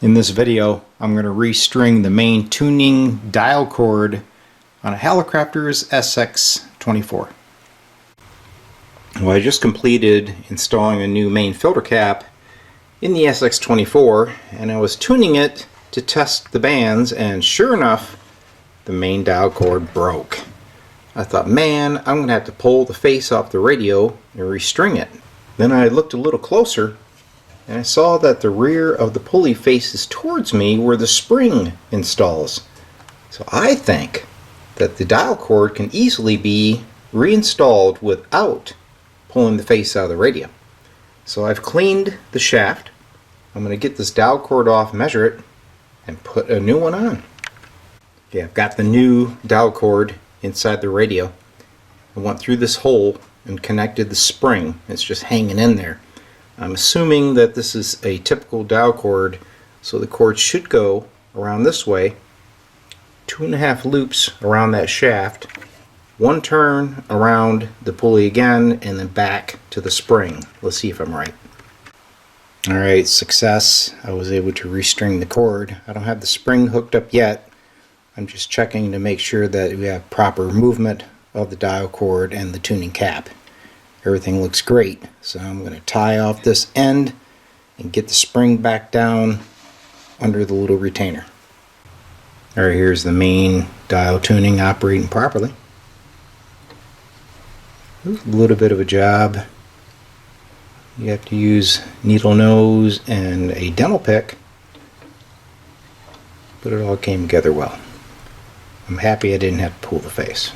In this video, I'm going to restring the main tuning dial cord on a Hallicrafters SX-24. Well, I just completed installing a new main filter cap in the SX-24, and I was tuning it to test the bands, and sure enough, the main dial cord broke. I thought, man, I'm going to have to pull the face off the radio and restring it. Then I looked a little closer, and I saw that the rear of the pulley faces towards me where the spring installs. So I think that the dial cord can easily be reinstalled without pulling the face out of the radio. So I've cleaned the shaft. I'm going to get this dial cord off, measure it, and put a new one on. Okay, I've got the new dial cord inside the radio. I went through this hole and connected the spring. It's just hanging in there. I'm assuming that this is a typical dial cord, so the cord should go around this way, 2.5 loops around that shaft, 1 turn around the pulley again, and then back to the spring. Let's see if I'm right. Alright, success. I was able to restring the cord. I don't have the spring hooked up yet. I'm just checking to make sure that we have proper movement of the dial cord and the tuning cap. Everything looks great, so I'm going to tie off this end and get the spring back down under the little retainer. Alright, here's the main dial tuning operating properly. A little bit of a job. You have to use needle nose and a dental pick, but it all came together well. I'm happy I didn't have to pull the face.